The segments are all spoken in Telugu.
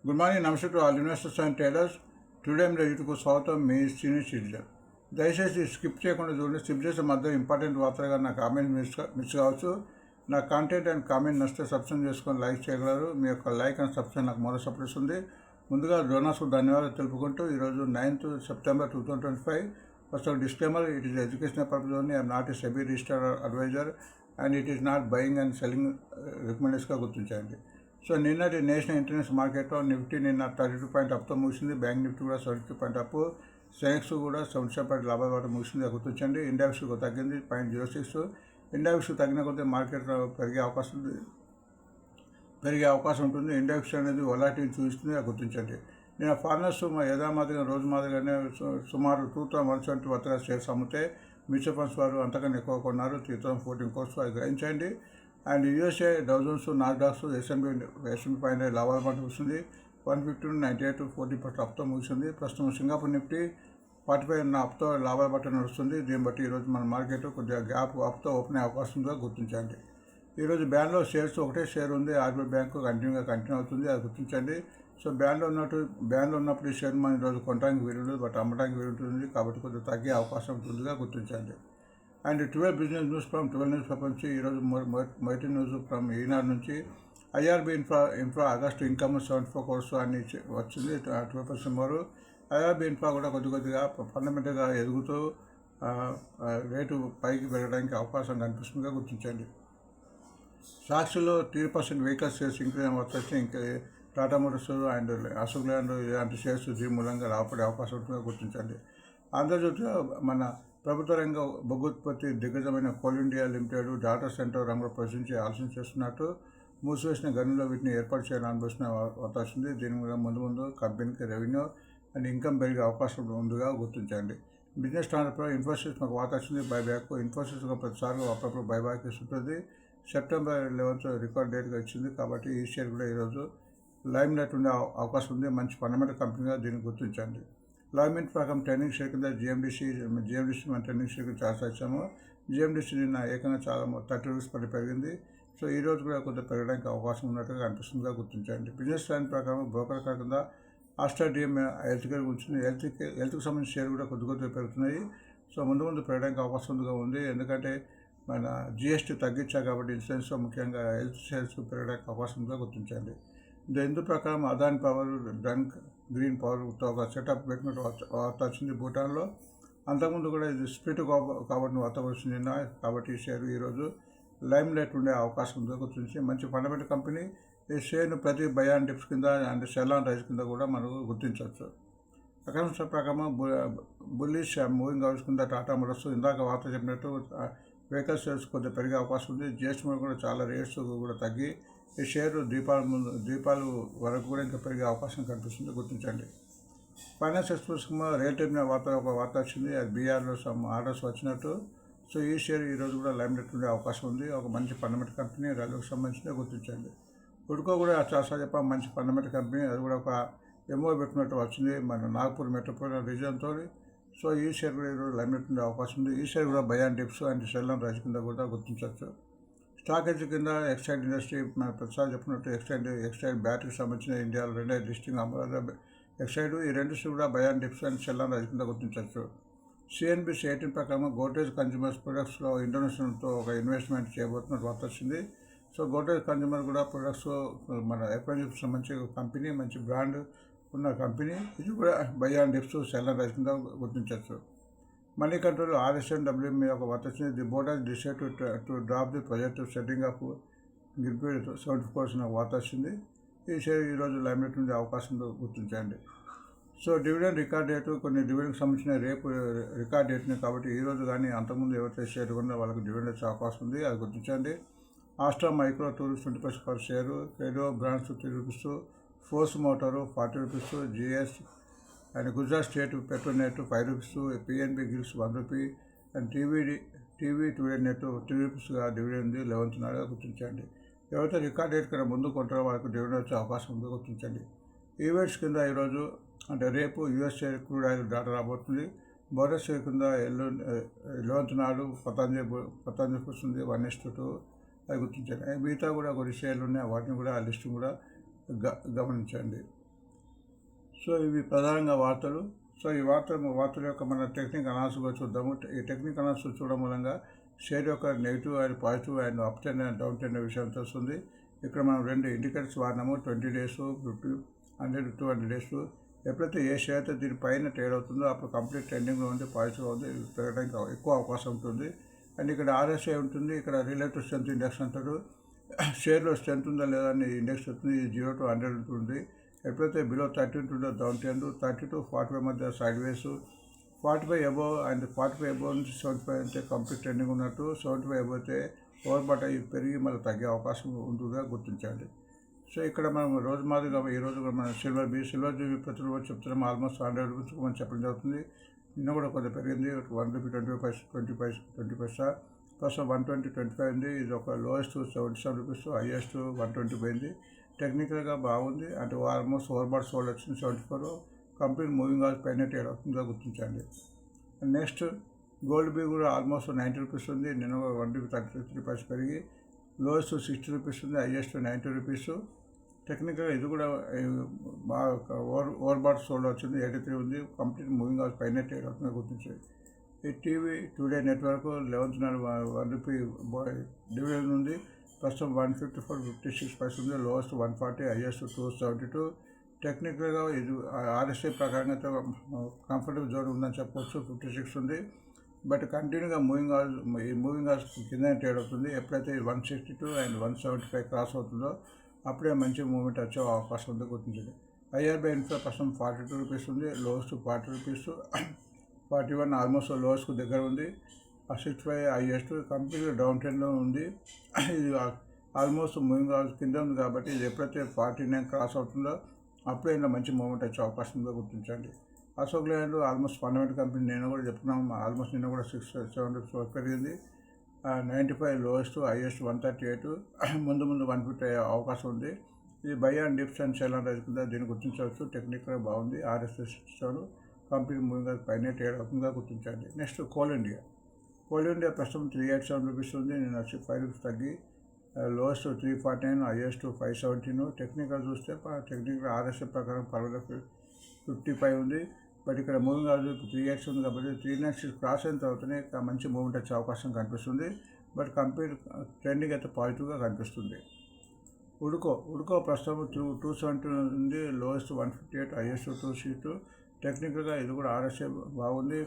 గుడ్ మార్నింగ్, నమస్తే to all investors and traders. Today యూట్యూబ్కు స్వాగతం. మీ సీనియర్ సిటిజన్. దయచేసి స్కిప్ చేయకుండా చూడండి. స్కిప్ చేసే మధ్య ఇంపార్టెంట్ వార్తలుగా నా కామెంట్ మిస్ కావచ్చు. నా కాంటెంట్ అండ్ కామెంట్ నచ్చితే సబ్స్క్రైబ్ చేసుకొని లైక్ చేయగలరు. మీ యొక్క లైక్ అండ్ సబ్స్క్రైబ్ నాకు మొదటి సపోర్ట్ ఇస్తుంది. ముందుగా డోనర్స్కు ధన్యవాదాలు తెలుపుకుంటూ ఈరోజు 9th September 2025. First disclaimer, it is educational purpose only. I'm not a SEBI registered advisor and it is not buying and selling రికమెండేషన్గా గుర్తించండి. సో నిన్నటి నేషనల్ ఇంటర్నేషనల్ మార్కెట్లో నిఫ్టీ నిన్న 32 పాయింట్ అప్తో ముగిసింది. బ్యాంక్ నిఫ్టీ కూడా 72 పాయింట్ అప్. సెన్సెక్స్ కూడా 77 పాయింట్ లాభాల ముగిసింది, గుర్తించండి. ఇండెక్స్ తగ్గింది 0.06. ఇండెక్స్ తగ్గిన కొద్దీ మార్కెట్ పెరిగే అవకాశం ఉంటుంది. ఇండెక్స్ అనేది వొలాటిలిటీ చూపిస్తుంది, అది గుర్తించండి. నేను ఫారినర్స్ యథామాదిగా రోజు మాదిరిగానే సుమారు 2170 వద్ద షేర్స్ అమ్మితే మ్యూచువల్ ఫండ్స్ వారు అంతకన్నా ఎక్కువ కొన్నారు, 3014 కోర్స్. అది గ్రహించండి. అండ్ యూఎస్ఏ డౌజన్స్, నాస్డాక్స్, ఎస్ఎంపీ 500 లాభాల పంట వస్తుంది. 150-98 40% అప్తో ముగిసింది. ప్రస్తుతం సింగపూర్ నిఫ్టీ 45 అప్తో లాభాల పట్ట నడుస్తుంది. దీన్ని బట్టి ఈరోజు మన మార్కెట్ కొద్దిగా గ్యాప్ అప్తో ఓపెన్ అయ్యే అవకాశంగా గుర్తించండి. ఈరోజు బ్యాన్లో షేర్స్ ఒకటే షేర్ ఉంది, ఆర్బీఐ బ్యాంకు కంటిన్యూ అవుతుంది, అది గుర్తించండి. సో బ్యాన్లో ఉన్నప్పుడు ఈ షేర్ మన ఈరోజు కొనడానికి వీలుంటుంది, బట్ అమ్మడానికి వీలుంటుంది, కాబట్టి కొద్దిగా తగ్గే అవకాశం ఉంటుందిగా గుర్తించండి. And 12 business news from 12 news paper నుంచి ఈరోజు మొదటి న్యూస్ ఫ్రమ్ ఈనాడు నుంచి IRB infra August income 74 crores అని వచ్చింది, 12% మోరు. ఐఆర్బీ ఇన్ఫ్రా కూడా కొద్దిగా ఫండమెంటల్గా ఎదుగుతూ రేటు పైకి పెరగడానికి అవకాశం కనిపిస్తుందిగా గుర్తించండి. సాక్షిలో 3% వెహికల్ సేల్స్ ఇంక్రీజ్ వచ్చి ఇంకా Tata Motors and Ashok land ఇలాంటి షేర్స్ దీని మూలంగా రాబడే అవకాశం ఉంటుందిగా గుర్తించండి. ఆంధ్రజ్యోతిలో మన ప్రభుత్వ రంగ బొగ్గు ఉత్పత్తి దిగ్గజమైన Coal India Limited data centre రంగంలో ప్రవేశించి ఆలోచన చేస్తున్నట్టు, మూసివేసిన గనుల్లో వీటిని ఏర్పాటు చేయాలని అనుభవిస్తున్న అవకాశం ఉంది. దీని మీద ముందు కంపెనీకి రెవెన్యూ అండ్ ఇన్కమ్ పెరిగే అవకాశం ఉందిగా గుర్తించండి. బిజినెస్ స్టాండర్డ్లో ఇన్ఫోసిస్ మాకు వార్త వచ్చింది, బైబ్యాక్. ఇన్ఫోసిస్ ప్రతిసారి అప్పుడప్పుడు బైబ్యాక్ ఇస్తుంటుంది. September 11th రికార్డ్ డేట్గా ఇచ్చింది, కాబట్టి ఈ షేర్ కూడా ఈరోజు లైమ్ లైట్ ఉండే అవకాశం ఉంది. మంచి ఫండమెంటల్ కంపెనీగా దీన్ని గుర్తించండి. లైవ్మెంట్ ప్రకారం ట్రెండింగ్ షేర్ కింద జిఎండిసి మన ట్రెండింగ్ షేర్ చాలా ఇచ్చాము. జిఎండిసి నిన్న ఏకంగా చాలా 30 రూపీస్ పడి పెరిగింది. సో ఈ రోజు కూడా కొద్దిగా పెరగడానికి అవకాశం ఉన్నట్టుగా అనిపిస్తుందిగా గుర్తించండి. బిజినెస్ ప్లాన్ ప్రకారం బ్రోకర్ కింద ఆస్టర్ డిఎం హెల్త్ కేర్ గురించి హెల్త్కి సంబంధించిన షేర్ కూడా కొద్దిగా పెరుగుతున్నాయి. సో ముందు పెరగడానికి అవకాశం ఉంది, ఎందుకంటే మన జిఎస్టీ తగ్గించా కాబట్టి ఇన్సూరెన్స్లో ముఖ్యంగా హెల్త్ షేర్స్ పెరగడానికి అవకాశంగా గుర్తించండి. ఇందు ప్రకారం అదాని పవర్, డ్రంక్ గ్రీన్ పవర్తో ఒక సెటప్ పెట్టినట్టు వార్త వచ్చింది భూటాన్లో. అంతకుముందు కూడా ఇది స్ప్లిట్ కాబట్టి వార్త వచ్చింది, కాబట్టి ఈ షేర్ ఈరోజు లైమ్ లైట్ ఉండే అవకాశం ఉందో గుర్తించి మంచి ఫండమెంటల్ కంపెనీ. ఈ షేర్ను ప్రతి బై అండ్ డిప్స్ కింద అండ్ సెల్ అండ్ రైజ్ కింద కూడా మనకు గుర్తించవచ్చు. అకౌంట్స్ ప్రకారం బుల్లిష్ మూవింగ్ హౌస్ కింద టాటా మోటార్స్ ఇందాక వార్త చెప్పినట్టు వెహికల్ సేల్స్ కొద్దిగా పెరిగే అవకాశం ఉంది. జిఎస్టీ కూడా చాలా రేట్స్ కూడా తగ్గి ఈ షేరు దీపాలు వరకు కూడా ఇంకా పెరిగే అవకాశం కనిపిస్తుంది, గుర్తించండి. ఫైనాన్స్ ఎక్స్ప్రెస్ రియల్ టైమ్ ఒక వార్త వచ్చింది, అది బీఆర్లో సమ్ ఆర్డర్స్ వచ్చినట్టు. సో ఈ షేర్ ఈరోజు కూడా లైమ్ లైట్ ఉండే అవకాశం ఉంది. ఒక మంచి ఫండమెంటల్ కంపెనీ, రైల్వేకి సంబంధించిన గుర్తించండి. ఉడ్కో కూడా చాలా చెప్ప మంచి ఫండమెంటల్ కంపెనీ, అది కూడా ఒక ఎంఓ పెట్టినట్టు వచ్చింది మన నాగపూర్ మెట్రోపాలిటన్ రీజియన్తో. సో ఈ షేర్ కూడా ఈరోజు లైమ్ లైట్ ఉండే అవకాశం ఉంది. ఈ షేర్ కూడా buy and dips and sell and rise కింద కూడా గుర్తించవచ్చు. స్టాక్ ఎడ్జ్ కింద ఎక్సైడ్ ఇండస్ట్రీ, మన ప్రతిసారి చెప్పినట్టు ఎక్సైడ్ బ్యాటరీకి సంబంధించిన ఇండియాలో 2 లిస్టింగ్ అమలు ఎక్సైడ్, ఈ రెండు కూడా buy and dips and sell and rise కింద గుర్తించవచ్చు. సిఎన్బిసి 18 ప్రకారం గోడ్రేజ్ కన్జ్యూమర్స్ ప్రొడక్ట్స్లో ఇండోనేషియాతో ఒక ఇన్వెస్ట్మెంట్ చేయబోతున్నట్టు వార్త వచ్చింది. సో గోడ్రేజ్ కన్జ్యూమర్ కూడా ప్రొడక్ట్స్ మన ఎఫ్ఎన్జీకి మంచి కంపెనీ, మంచి బ్రాండ్ ఉన్న కంపెనీ. ఇది కూడా buy and dips sell and rise కింద గుర్తించవచ్చు. మనీ కంట్రోల్ RSNW మీద ఒక వార్త వచ్చింది. The board has decide to drop the project setting off grid 70 crores వార్త వచ్చింది. ఈ షేర్ ఈరోజు లైమ్ లైట్ ఉండే అవకాశం గుర్తించండి. సో డివిడెండ్ రికార్డ్ డేటు, కొన్ని డివిడెండ్కి సంబంధించిన రేపు రికార్డ్ డేట్ని, కాబట్టి ఈరోజు కానీ అంతకుముందు ఎవరైతే షేర్ కొన్నా వాళ్ళకి డివిడెండ్ వచ్చే అవకాశం ఉంది, అది గుర్తించండి. ఆస్ట్రా మైక్రో టూరిస్ట్ 20% per share, Credo Brands 3 rupees, Force motor 40 rupees, GS and Gujarat State Petronet 5 rupees, PNB Gilts 1 rupee and TV Today Net 3 రూపీస్గా డివిడెండ్ 11th నాడుగా గుర్తించండి. ఎవరైతే రికార్డ్ డేట్ కన్నా ముందు కొంటారో వాళ్ళకి డివిడెండ్ వచ్చే అవకాశం ఉందో గుర్తించండి. ఈవెంట్స్ కింద ఈరోజు అంటే రేపు యూఎస్ఏ క్రూడ్ ఆయిల్ డాటా రాబోతుంది. బోనస్ షేర్ కింద 11th నాడు పతంజలి వస్తుంది 1:2, అది గుర్తించండి. మిగతా కూడా కొన్ని షేర్లు ఉన్నాయి, వాటిని కూడా ఆ లిస్టు కూడా గమనించండి. సో ఇవి ప్రధానంగా వార్తలు. సో ఈ వార్తల యొక్క మన టెక్నిక్ అనాలిసిస్ కూడా చూద్దాము. ఈ టెక్నిక్ అనాలిసిస్ చూడడం మూలంగా షేర్ యొక్క negative and positive and up trend and down trend విషయం తెలుస్తుంది. ఇక్కడ మనం 2 ఇండికేటర్స్ వాడినాము, 20 డేస్, 50, 100, 200 డేస్. ఎప్పుడైతే ఏ షేర్ అయితే దీని పైన ట్రేడ్ అవుతుందో అప్పుడు కంప్లీట్ ట్రెండింగ్లో ఉంది, పాజిటివ్గా ఉంది, పెరగడానికి ఎక్కువ అవకాశం ఉంటుంది. అండ్ ఇక్కడ RSI ఉంటుంది, ఇక్కడ రిలేటివ్ స్ట్రెంత్ ఇండెక్స్ అంటారు. షేర్లో స్ట్రెంత్ ఉందా లేదా అని ఇండెక్స్ వస్తుంది. 0 to 100 ఉంటుంది. ఎప్పుడైతే బిలో 30 ఉంటుందో డౌన్ ట్రెండ్, 30 to 45 మధ్య side ways, 45 above and 45 above నుంచి 75 అంటే కంప్లీట్ ట్రెండింగ్ ఉన్నట్టు. 75 అబోవ్ అయితే ఓవర్బాట్ అయ్యి పెరిగి మళ్ళీ తగ్గే అవకాశం ఉంటుందిగా గుర్తించండి. సో ఇక్కడ మనం రోజు మాదిరిగా ఈరోజు కూడా మనం సిల్వర్ బీ ప్రతిరోజు చెప్తున్నాం. ఆల్మోస్ట్ 100 రూపీస్ మనం చెప్పడం జరుగుతుంది. నిన్న కూడా కొంచెం పెరిగింది, 1 రూపీ 20 పైసా. ప్రస్తుతం 120.25 ఉంది. ఇది ఒక లోయెస్ట్ 77 రూపీస్, హైయెస్ట్ 120 పోయింది. టెక్నికల్గా బాగుంది, అంటే ఆల్మోస్ట్ ఓవర్బాట్ సోల్డ్ వచ్చింది 74. కంప్లీట్ మూవింగ్ ఆల్స్ పైన ట్రేడ్ అవుతుందో గుర్తించండి. నెక్స్ట్ గోల్డ్ బీ కూడా ఆల్మోస్ట్ 90 రూపీస్ ఉంది. నిన్న 1 రూపీ 33 పైసా పెరిగి లోయెస్ట్ 60 రూపీస్ ఉంది, హైయెస్ట్ 90 రూపీస్. టెక్నికల్గా ఇది కూడా బాగా ఓవర్బాట్ సోల్డ్ వచ్చింది, 83 ఉంది. కంప్లీట్ మూవింగ్ ఆల్స్ పైన ట్రేడ్ అవుతుందో గుర్తించండి. ఈ టీవీ టుడే నెట్వర్క్ 11th నాడు 1 రూపీ డివిడెండ్ ఉంది. ప్రస్తుతం 154.56 పైసా ఉంది. Lowest 140, highest 272. టెక్నికల్గా ఇది RSI ప్రకారంగా అయితే కంఫర్టబుల్ జోన్ ఉందని చెప్పవచ్చు. 56 ఉంది. బట్ కంటిన్యూగా మూవింగ్ ఆల్స్ కింద ట్రేడ్ అవుతుంది. ఎప్పుడైతే 162 అండ్ 175 క్రాస్ అవుతుందో అప్పుడే మంచి మూవ్మెంట్ వచ్చే అవకాశం ఉంది గుర్తించండి. IRBI ఇన్ఫ్లో ప్రస్తుతం 42 రూపీస్ ఉంది. లోయెస్ట్ 40 రూపీస్, 41 ఆల్మోస్ట్ లోయెస్ట్కు దగ్గర ఉంది. 65 హైయెస్ట్. కంప్లీట్గా డౌన్ ట్రెండ్లో ఉంది. ఇది ఆల్మోస్ట్ మూవింగ్ ఆల్స్ కింద ఉంది కాబట్టి ఇది ఎప్పుడైతే 49 క్రాస్ అవుతుందో అప్పుడే ఇలా మంచి మూవ్మెంట్ వచ్చే అవకాశం ఉందో గుర్తించండి. Ashok Leyland almost fundamental company, నేను కూడా చెప్తున్నాం. ఆల్మోస్ట్ నిన్న కూడా 6-7 రూపీస్ పెరిగింది. 95 లోయెస్ట్, హైయెస్ట్ 138. ముందు 150 అయ్యే అవకాశం ఉంది. ఇది buy and dips and sell and రైతుందా దీన్ని గుర్తించవచ్చు. టెక్నిక్గా బాగుంది. RSI ఇస్తాను. కంపెనీ మూవింగ్ పైన ట్రేడ్ అవుతుందా గుర్తించండి. నెక్స్ట్ కోల్ ఇండియా ప్రస్తుతం 387 రూపీస్ ఉంది. నేను 5 రూపీస్ తగ్గి లోయెస్ట్ 349, హైయెస్ట్ 517. టెక్నికల్ చూస్తే టెక్నికల్ RSI ప్రకారం పర్వాలేదు 55 ఉంది. బట్ ఇక్కడ మూవింగ్ ఆల్స్ 3x ఉంది కాబట్టి 396 క్రాస్ అయిన తర్వాతనే మంచి మూవ్మెంట్ వచ్చే అవకాశం కనిపిస్తుంది. బట్ కంప్లీట్ ట్రెండింగ్ అయితే పాజిటివ్గా కనిపిస్తుంది. ఉడుకో ప్రస్తుతం 270 ఉంది. Lowest 158, highest 262. టెక్నికల్గా ఇది కూడా RSI బాగుంది,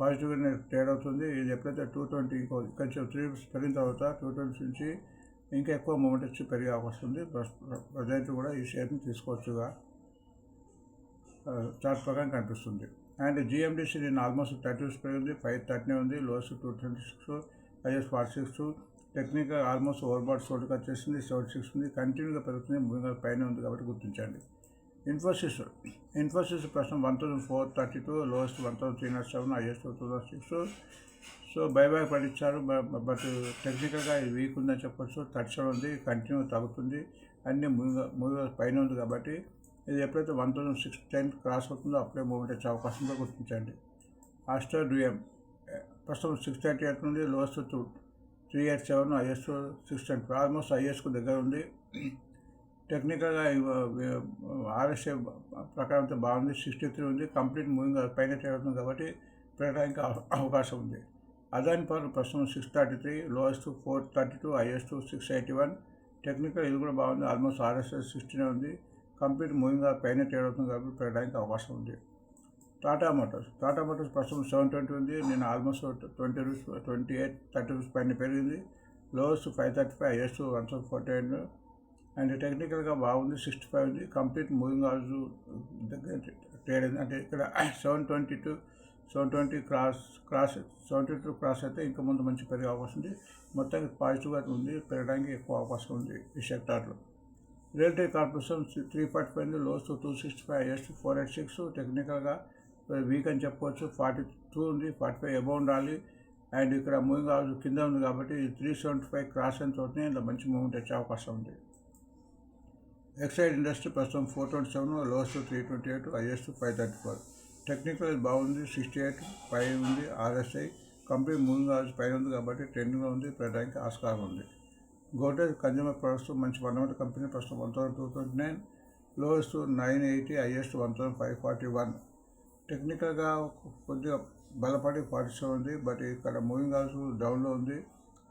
పాజిటివ్గా ట్రేడ్ అవుతుంది. ఇది ఎప్పుడైతే 220 కొంచెం 3 రూపీస్ పెరిగిన తర్వాత 220 నుంచి ఇంకా ఎక్కువ మూమెంట్ వచ్చి పెరిగే అవకాశం ఉంది. ప్రజెంట్ కూడా ఈ షేర్ని తీసుకోవచ్చుగా చార్ట్ ప్రకారం కనిపిస్తుంది. అండ్ GMDC నేను ఆల్మోస్ట్ 30 రూపీస్ పెరిగింది, 530 ఉంది. Lowest 226, highest 46. Technical almost overbought సోల్డ్కి వచ్చేసింది, 76 ఉంది. కంటిన్యూగా పెరుగుతుంది, మూవింగ్ పైన ఉంది కాబట్టి గుర్తించండి. ఇన్ఫోసిస్ ప్రస్తుతం 1432, లోయెస్ట్ 1307, హైయెస్ట్ 2006. సో బైబ్యాక్ పడిచ్చారు, బట్ టెక్నికల్గా ఇది వీక్ ఉందని చెప్పొచ్చు. 37 ఉంది, కంటిన్యూ తగ్గుతుంది, అన్నీ మూవింగ్ పైన ఉంది కాబట్టి ఇది ఎప్పుడైతే 1610 క్రాస్ అవుతుందో అప్పుడే మూవ్మెంట్ వచ్చే అవకాశంతో గుర్తించండి. ఆస్టర్ డ్యూఎం ప్రస్తుతం 638 నుండి లోయెస్ట్ 387, హైయెస్ట్ 610. ఆల్మోస్ట్ హైయెస్ట్కు దగ్గర ఉంది. టెక్నికల్గా RSI ప్రకారం అయితే బాగుంది, 63 ఉంది. కంప్లీట్ మూవింగ్ పైన ట్రేడ్ అవుతుంది కాబట్టి పెరగడానికి అవకాశం ఉంది. అదాని పవర్ ప్రస్తుతం 633, లోయెస్ట్ 432, హైయెస్ట్ 681. టెక్నికల్ ఇది కూడా బాగుంది, ఆల్మోస్ట్ RSI 16 ఉంది. కంప్లీట్ మూవింగ్ పైన ట్రేడ్ అవుతుంది కాబట్టి పెరగడానికి అవకాశం ఉంది. టాటా మోటార్స్ ప్రస్తుతం 720 ఉంది. నేను ఆల్మోస్ట్ 20 రూపీస్ 28, 30 రూపీస్ పైన పెరిగింది. Lowest 535, highest 148. అండ్ టెక్నికల్గా బాగుంది, 65 ఉంది. కంప్లీట్ మూవింగ్ ఆల్స్ దగ్గర ట్రేడ్ అయింది. అంటే ఇక్కడ 720 క్రాస్ 72 క్రాస్ అయితే ఇంకా ముందు మంచి పెరిగే అవకాశం ఉంది. మొత్తానికి పాజిటివ్గా ఉంది, పెరగడానికి ఎక్కువ అవకాశం ఉంది ఈ సెక్టార్లో. రియల్టీ కార్పొరేషన్ 345 ఉంది. Lowest 265, highest 486. టెక్నికల్గా వీక్ అని చెప్పవచ్చు. 42 ఉంది, 45 అబౌవ్ ఉండాలి. అండ్ ఇక్కడ మూవింగ్ ఆల్స్ కింద ఉంది కాబట్టి 375 క్రాస్ అయిన తోటనే ఇలా మంచి మూవ్మెంట్ వచ్చే అవకాశం ఉంది. ఎక్సైడ్ ఇండస్ట్రీ ప్రస్తుతం 427, లోయెస్ట్ 328, హైయెస్ట్ 534. టెక్నికల్ బాగుంది, 68, 5 ఉంది. RSI కంప్లీట్ మూవింగ్ ఆల్స్ పైన ఉంది కాబట్టి ట్రెండింగ్లో ఉంది, పెరగడానికి ఆస్కారం ఉంది. గోడ్రేజ్ కన్జ్యూమర్ ప్రొడక్ట్స్ మంచి ఫండమెంటల్ కంపెనీ ప్రస్తుతం 1229. Lowest 980, highest 1541. టెక్నికల్గా కొద్దిగా బలపడి 47 ఉంది, బట్ ఇక్కడ మూవింగ్ ఆల్స్ డౌన్లో ఉంది.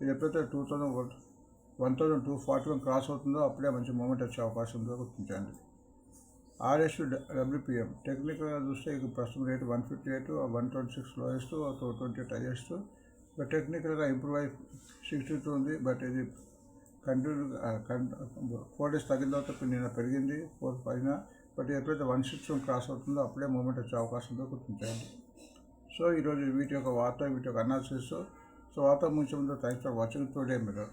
ఇది ఎప్పుడైతే 1241 క్రాస్ అవుతుందో అప్పుడే మంచి మూమెంట్ వచ్చే అవకాశం ఉందో గుర్తించండి. ఆర్ఎస్ డబ్ల్యూపీఎం టెక్నికల్గా చూస్తే ఇక ప్రస్తుతం రేటు 158, 126 లోయెస్ట్, 228 హైయెస్ట్. బట్ టెక్నికల్గా ఇంప్రూవ్ అయి 62 ఉంది, బట్ ఇది కంటిన్యూ 4 డేస్ తగ్గిన తర్వాత నిన్న పెరిగింది 4 పైన. బట్ ఎప్పుడైతే 161 క్రాస్ అవుతుందో అప్పుడే మూమెంట్ వచ్చే అవకాశం ఉందో గుర్తించండి. సో ఈరోజు వీటి యొక్క వార్త, వీటి యొక్క అనాలిసిస్. సో వార్త ముంచే ముందు thanks for watching today mirror.